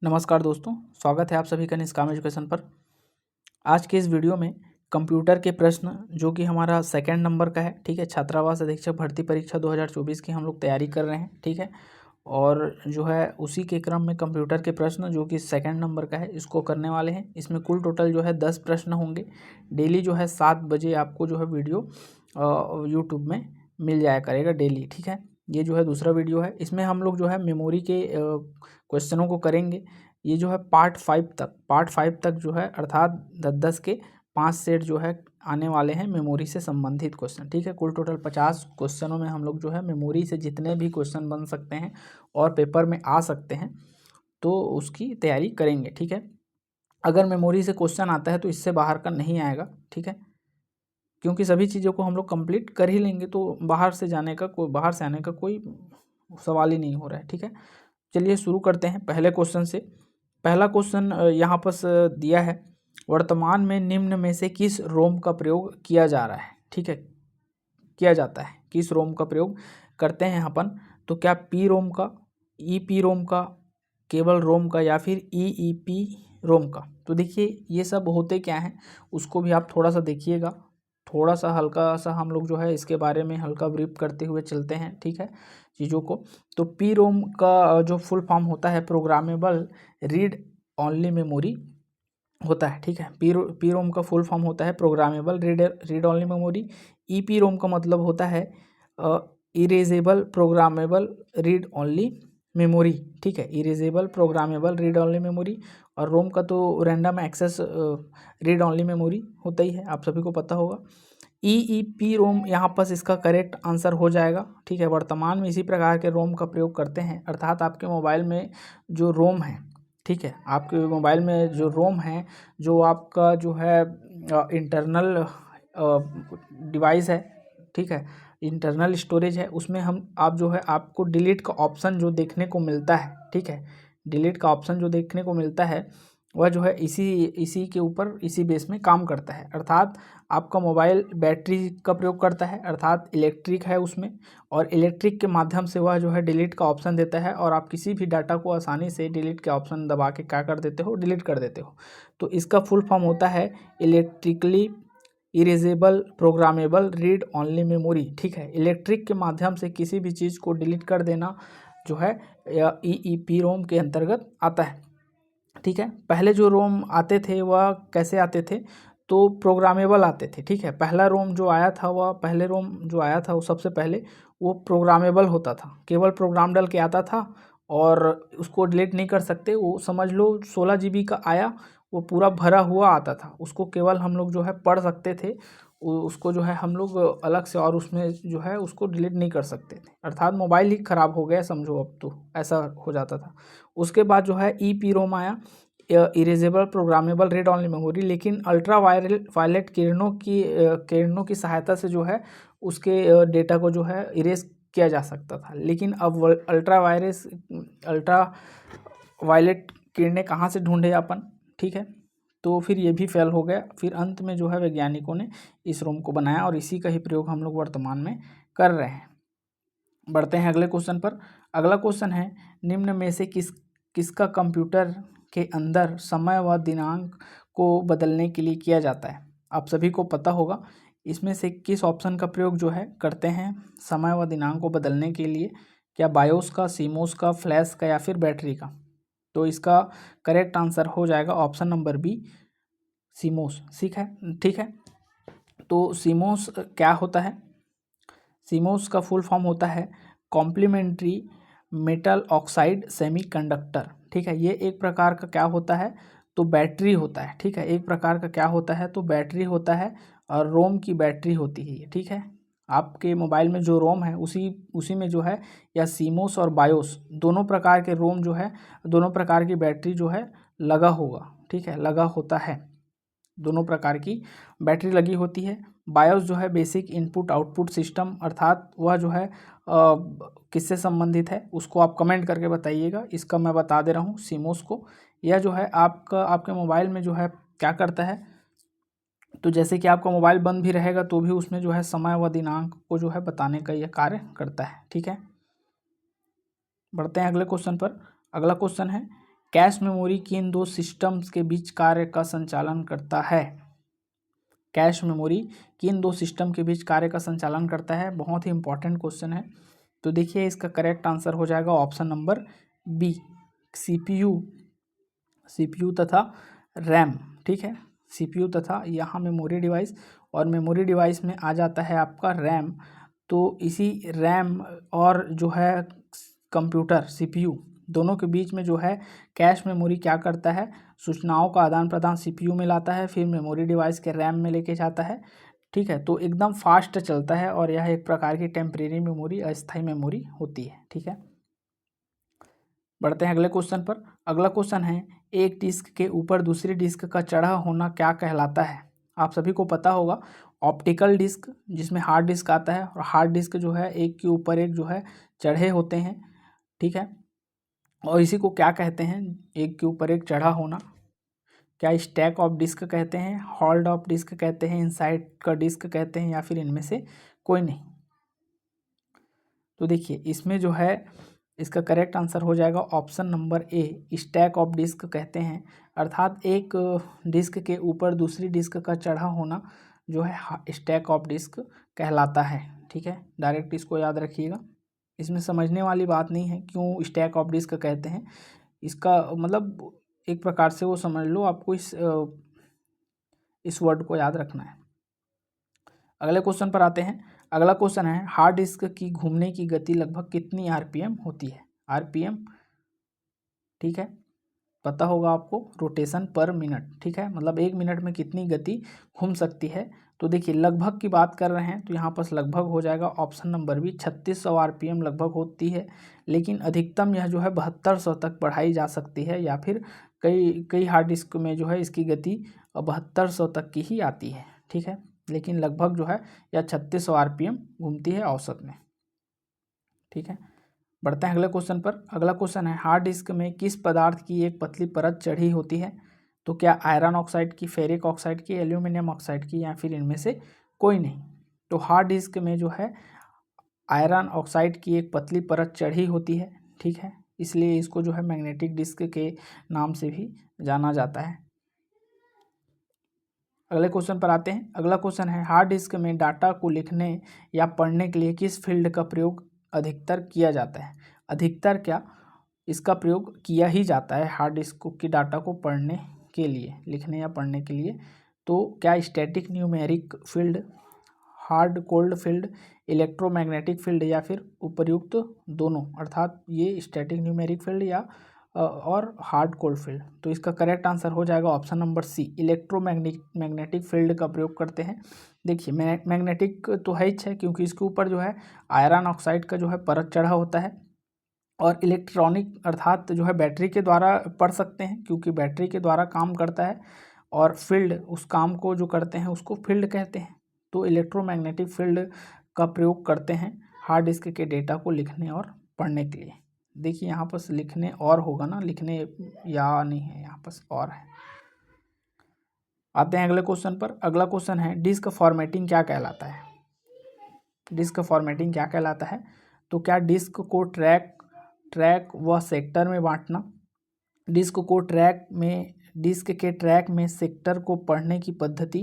नमस्कार दोस्तों, स्वागत है आप सभी का निष्काम एजुकेशन पर। आज के इस वीडियो में कंप्यूटर के प्रश्न जो कि हमारा सेकंड नंबर का है, ठीक है। छात्रावास अधीक्षक भर्ती परीक्षा 2024 की हम लोग तैयारी कर रहे हैं, ठीक है। और जो है उसी के क्रम में कंप्यूटर के प्रश्न जो कि सेकंड नंबर का है इसको करने वाले हैं। इसमें कुल टोटल जो है 10 प्रश्न होंगे। डेली जो है 7 बजे आपको जो है वीडियो यूट्यूब में मिल जाया करेगा डेली, ठीक है। ये जो है दूसरा वीडियो है। इसमें हम लोग जो है मेमोरी के क्वेश्चनों को करेंगे। ये जो है पार्ट 5 तक जो है अर्थात 10 के 5 सेट जो है आने वाले हैं मेमोरी से संबंधित क्वेश्चन, ठीक है। कुल टोटल 50 क्वेश्चनों में हम लोग जो है मेमोरी से जितने भी क्वेश्चन बन सकते हैं और पेपर में आ सकते हैं तो उसकी तैयारी करेंगे, ठीक है। अगर मेमोरी से क्वेश्चन आता है तो इससे बाहर का नहीं आएगा, ठीक है, क्योंकि सभी चीज़ों को हम लोग कंप्लीट कर ही लेंगे तो बाहर से आने का कोई सवाल ही नहीं हो रहा है, ठीक है। चलिए शुरू करते हैं पहले क्वेश्चन से। पहला क्वेश्चन यहाँ पर दिया है, वर्तमान में निम्न में से किस रोम का प्रयोग किया जा रहा है, ठीक है, किया जाता है, किस रोम का प्रयोग करते हैं अपन। तो क्या पी रोम का, ई पी रोम का, केवल रोम का या फिर ई पी रोम का। तो देखिए ये सब होते क्या हैं उसको भी आप थोड़ा सा देखिएगा, थोड़ा सा हल्का सा हम लोग जो है इसके बारे में हल्का ब्रीफ करते हुए चलते हैं, ठीक है, चीज़ों को। तो पी रोम का जो फुल फॉर्म होता है प्रोग्रामेबल रीड ऑनली मेमोरी होता है, ठीक है। पी रोम का फुल फॉर्म होता है programmable read only memory. E P ROM का मतलब होता है erasable programmable read only memory, ठीक है, erasable programmable read only memory. और रोम का तो random access read only memory होता ही है, आप सभी को पता होगा। ई पी रोम यहाँ पर इसका करेक्ट आंसर हो जाएगा, ठीक है। वर्तमान में इसी प्रकार के रोम का प्रयोग करते हैं, अर्थात आपके मोबाइल में जो रोम है, ठीक है, आपके मोबाइल में जो रोम है, जो आपका जो है इंटरनल डिवाइस है, ठीक है, इंटरनल स्टोरेज है, उसमें आप जो है आपको डिलीट का ऑप्शन जो देखने को मिलता है, ठीक है, डिलीट का ऑप्शन जो देखने को मिलता है वह जो है इसी के ऊपर इसी बेस में काम करता है। अर्थात आपका मोबाइल बैटरी का प्रयोग करता है, अर्थात इलेक्ट्रिक है उसमें, और इलेक्ट्रिक के माध्यम से वह जो है डिलीट का ऑप्शन देता है और आप किसी भी डाटा को आसानी से डिलीट के ऑप्शन दबा के क्या कर देते हो, डिलीट कर देते हो। तो इसका फुल फॉर्म होता है electrically erasable programmable read only memory, ठीक है। इलेक्ट्रिक के माध्यम से किसी भी चीज़ को डिलीट कर देना जो है ई पी रोम के अंतर्गत आता है, ठीक है। पहले जो रोम आते थे वह कैसे आते थे, तो प्रोग्रामेबल आते थे, ठीक है। पहला रोम जो आया था वह पहले रोम जो आया था वो सबसे पहले वो प्रोग्रामेबल होता था, केवल प्रोग्राम डाल के आता था और उसको डिलीट नहीं कर सकते। वो समझ लो 16 GB का आया, वो पूरा भरा हुआ आता था, उसको केवल हम लोग जो है पढ़ सकते थे, उसको जो है हम लोग अलग से और उसमें जो है उसको डिलीट नहीं कर सकते थे, अर्थात मोबाइल ही ख़राब हो गया समझो, अब तो ऐसा हो जाता था। उसके बाद जो है ई पी रोम आया, erasable programmable read only memory, लेकिन अल्ट्रा वायलेट किरणों की सहायता से जो है उसके डेटा को जो है इरेज किया जा सकता था। लेकिन अब अल्ट्रा वायलेट किरणें कहाँ से ढूंढे अपन, ठीक है, तो फिर ये भी फेल हो गया। फिर अंत में जो है वैज्ञानिकों ने इस रोम को बनाया और इसी का ही प्रयोग हम लोग वर्तमान में कर रहे हैं। बढ़ते हैं अगले क्वेश्चन पर। अगला क्वेश्चन है, निम्न में से किसका कंप्यूटर के अंदर समय व दिनांक को बदलने के लिए किया जाता है। आप सभी को पता होगा इसमें से किस ऑप्शन का प्रयोग जो है करते हैं समय व दिनांक को बदलने के लिए, क्या बायोस का, सीमोस का, फ्लैश का या फिर बैटरी का। तो इसका करेक्ट आंसर हो जाएगा ऑप्शन नंबर बी, सीमोस, ठीक है। तो सीमोस क्या होता है, सीमोस का फुल फॉर्म होता है कॉम्प्लीमेंट्री मेटल ऑक्साइड सेमीकंडक्टर, ठीक है। ये एक प्रकार का क्या होता है, तो बैटरी होता है, ठीक है, एक प्रकार का क्या होता है, तो बैटरी होता है और रोम की बैटरी होती है, ठीक है। आपके मोबाइल में जो रोम है उसी में जो है या सीमोस और बायोस दोनों प्रकार के रोम जो है, दोनों प्रकार की बैटरी जो है लगा होगा, ठीक है, लगा होता है, दोनों प्रकार की बैटरी लगी होती है। बायोस जो है बेसिक इनपुट आउटपुट सिस्टम, अर्थात वह जो है किससे संबंधित है उसको आप कमेंट करके बताइएगा। इसका मैं बता दे रहा हूँ सीमोस को, यह जो है आपके मोबाइल में जो है क्या करता है, तो जैसे कि आपका मोबाइल बंद भी रहेगा तो भी उसमें जो है समय व दिनांक को जो है बताने का यह कार्य करता है, ठीक है। बढ़ते हैं अगले क्वेश्चन पर। अगला क्वेश्चन है, कैश मेमोरी किन दो सिस्टम्स के बीच कार्य का संचालन करता है? कैश मेमोरी किन दो सिस्टम के बीच कार्य का संचालन करता है? बहुत ही इंपॉर्टेंट क्वेश्चन है। तो देखिए इसका करेक्ट आंसर हो जाएगा ऑप्शन नंबर बी, सीपीयू तथा रैम। ठीक है, सीपीयू तथा यहाँ मेमोरी डिवाइस, और मेमोरी डिवाइस में आ जाता है आपका रैम। तो इसी रैम और जो है कंप्यूटर सीपीयू दोनों के बीच में जो है कैश मेमोरी क्या करता है, सूचनाओं का आदान प्रदान सीपीयू में लाता है, फिर मेमोरी डिवाइस के रैम में लेके जाता है। ठीक है, तो एकदम फास्ट चलता है और यह एक प्रकार की टेम्परेरी मेमोरी, अस्थायी मेमोरी होती है। ठीक है, बढ़ते हैं अगले क्वेश्चन पर। अगला क्वेश्चन है, एक डिस्क के ऊपर दूसरी डिस्क का चढ़ा होना क्या कहलाता है? आप सभी को पता होगा, ऑप्टिकल डिस्क जिसमें हार्ड डिस्क आता है, और हार्ड डिस्क जो है एक के ऊपर एक जो है चढ़े होते हैं। ठीक है, और इसी को क्या कहते हैं, एक के ऊपर एक चढ़ा होना? क्या स्टैक ऑफ डिस्क कहते हैं, होल्ड ऑफ डिस्क कहते हैं, इनसाइड का डिस्क कहते हैं, या फिर इनमें से कोई नहीं? तो देखिए इसमें जो है इसका करेक्ट आंसर हो जाएगा option number A, stack of disk कहते हैं। अर्थात एक डिस्क के ऊपर दूसरी डिस्क का चढ़ा होना जो है स्टैक ऑफ डिस्क कहलाता है। ठीक है, डायरेक्ट इसको याद रखिएगा, इसमें समझने वाली बात नहीं है क्यों स्टैक ऑफ डिस्क कहते हैं। इसका मतलब एक प्रकार से वो समझ लो, आपको इस वर्ड को याद रखना है। अगले क्वेश्चन पर आते हैं। अगला क्वेश्चन है, हार्ड डिस्क की घूमने की गति लगभग कितनी आरपीएम होती है? आरपीएम, ठीक है, पता होगा आपको, रोटेशन पर मिनट। ठीक है, मतलब एक मिनट में कितनी गति घूम सकती है। तो देखिए लगभग की बात कर रहे हैं तो यहाँ पर लगभग हो जाएगा ऑप्शन नंबर बी, 3600 आरपीएम लगभग होती है। लेकिन अधिकतम यह जो है 7200 तक बढ़ाई जा सकती है, या फिर कई कई हार्ड डिस्क में जो है इसकी गति 7200 तक की ही आती है। ठीक है, लेकिन लगभग जो है यह 3600 आरपीएम घूमती है औसत में। ठीक है, बढ़ते हैं अगले क्वेश्चन पर। अगला क्वेश्चन है, हार्ड डिस्क में किस पदार्थ की एक पतली परत चढ़ी होती है? तो क्या आयरन ऑक्साइड की, फेरिक ऑक्साइड की, एल्यूमिनियम ऑक्साइड की, या फिर इनमें से कोई नहीं? तो हार्ड डिस्क में जो है आयरन ऑक्साइड की एक पतली परत चढ़ी होती है। ठीक है, इसलिए इसको जो है मैग्नेटिक डिस्क के नाम से भी जाना जाता है। अगले क्वेश्चन पर आते हैं। अगला क्वेश्चन है, हार्ड डिस्क में डाटा को लिखने या पढ़ने के लिए किस फील्ड का प्रयोग अधिकतर किया जाता है? अधिकतर क्या, इसका प्रयोग किया ही जाता है हार्ड डिस्क की डाटा को पढ़ने के लिए, लिखने या पढ़ने के लिए। तो क्या static numeric field, hard cold field, electromagnetic field, या फिर उपर्युक्त दोनों? अर्थात ये स्टैटिक न्यूमेरिक फील्ड या और हार्ड कोल्ड फील्ड। तो इसका करेक्ट आंसर हो जाएगा option number C, magnetic field का प्रयोग करते हैं। देखिए मैग्नेटिक तो है ही है, क्योंकि इसके ऊपर जो है आयरन ऑक्साइड का जो है परत चढ़ा होता है, और इलेक्ट्रॉनिक अर्थात जो है बैटरी के द्वारा पढ़ सकते हैं, क्योंकि बैटरी के द्वारा काम करता है, और फील्ड उस काम को जो करते हैं उसको फील्ड कहते हैं। तो इलेक्ट्रोमैग्नेटिक फील्ड का प्रयोग करते हैं हार्ड डिस्क के डेटा को लिखने और पढ़ने के लिए। देखिए यहाँ पर लिखने और होगा ना, लिखने या नहीं है, यहाँ पर और है। आते हैं अगले क्वेश्चन पर। अगला क्वेश्चन है, डिस्क फॉर्मेटिंग क्या कहलाता है? डिस्क फॉर्मेटिंग क्या कहलाता है? तो क्या डिस्क को ट्रैक व सेक्टर में बांटना, डिस्क को डिस्क के ट्रैक में सेक्टर को पढ़ने की पद्धति,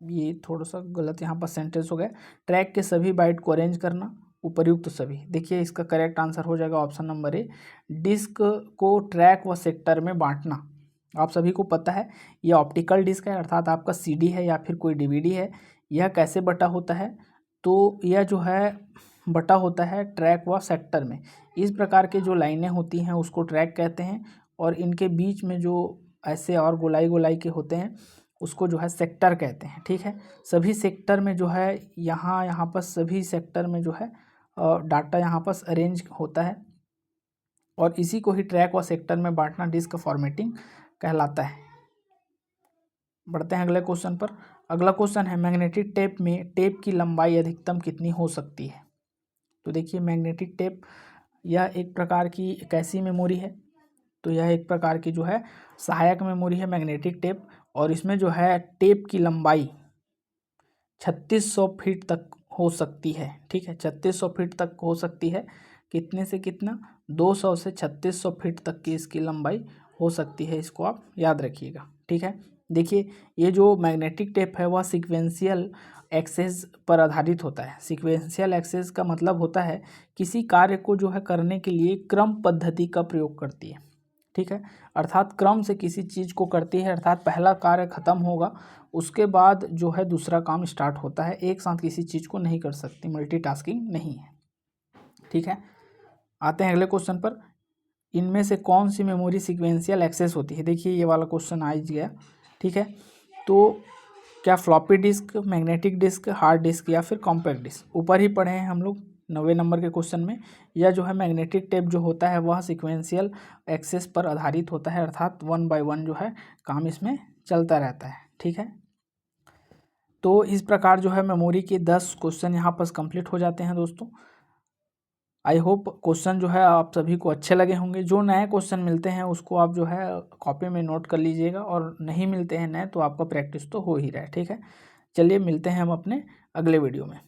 ये थोड़ा सा गलत यहाँ पर सेंटेंस हो गया, ट्रैक के सभी बाइट को अरेंज करना, उपर्युक्त सभी। देखिए इसका करेक्ट आंसर हो जाएगा ऑप्शन नंबर ए, डिस्क को ट्रैक व सेक्टर में बांटना। आप सभी को पता है यह ऑप्टिकल डिस्क है, अर्थात आपका सीडी है या फिर कोई डीवीडी है। यह कैसे बटा होता है? तो यह जो है बटा होता है ट्रैक व सेक्टर में। इस प्रकार के जो लाइनें होती हैं उसको ट्रैक कहते हैं, और इनके बीच में जो ऐसे और गोलाई गोलाई के होते हैं उसको जो है सेक्टर कहते हैं। ठीक है, सभी सेक्टर में जो है यहाँ पर सभी सेक्टर में जो है डाटा यहाँ पर अरेंज होता है, और इसी को ही ट्रैक व सेक्टर में बांटना डिस्क फॉर्मेटिंग कहलाता है। बढ़ते हैं अगले क्वेश्चन पर। अगला क्वेश्चन है, मैग्नेटिक टेप में टेप की लंबाई अधिकतम कितनी हो सकती है? तो देखिए मैग्नेटिक टेप यह एक प्रकार की कैसी मेमोरी है? तो यह एक प्रकार की जो है सहायक मेमोरी है मैग्नेटिक टेप, और इसमें जो है टेप की लंबाई 3600 फीट तक हो सकती है। ठीक है, 3600 फीट तक हो सकती है। कितने से कितना? 200 से 3600 फीट तक की इसकी लंबाई हो सकती है, इसको आप याद रखिएगा। ठीक है, देखिए ये जो मैग्नेटिक टेप है वह सीक्वेंशियल एक्सेस पर आधारित होता है। सीक्वेंशियल एक्सेस का मतलब होता है किसी कार्य को जो है करने के लिए क्रम पद्धति का प्रयोग करती है। ठीक है, अर्थात क्रम से किसी चीज़ को करती है, अर्थात पहला कार्य खत्म होगा उसके बाद जो है दूसरा काम स्टार्ट होता है, एक साथ किसी चीज़ को नहीं कर सकती, मल्टीटास्किंग नहीं है। ठीक है, आते हैं अगले क्वेश्चन पर। इनमें से कौन सी मेमोरी सीक्वेंशियल एक्सेस होती है? देखिए ये वाला क्वेश्चन आ गया। ठीक है, तो क्या floppy disk, magnetic disk, hard disk या फिर कॉम्पैक्ट डिस्क? ऊपर ही पढ़े हैं हम लोग 90 नंबर के क्वेश्चन में। यह जो है मैग्नेटिक टेप जो होता है वह सीक्वेंशियल एक्सेस पर आधारित होता है, अर्थात 1 बाय 1 जो है काम इसमें चलता रहता है। ठीक है, तो इस प्रकार जो है मेमोरी के 10 क्वेश्चन यहाँ पर कंप्लीट हो जाते हैं दोस्तों। आई होप क्वेश्चन जो है आप सभी को अच्छे लगे होंगे। जो नए क्वेश्चन मिलते हैं उसको आप जो है कॉपी में नोट कर लीजिएगा, और नहीं मिलते हैं नए तो आपका प्रैक्टिस तो हो ही रहा है। ठीक है, चलिए मिलते हैं हम अपने अगले वीडियो में।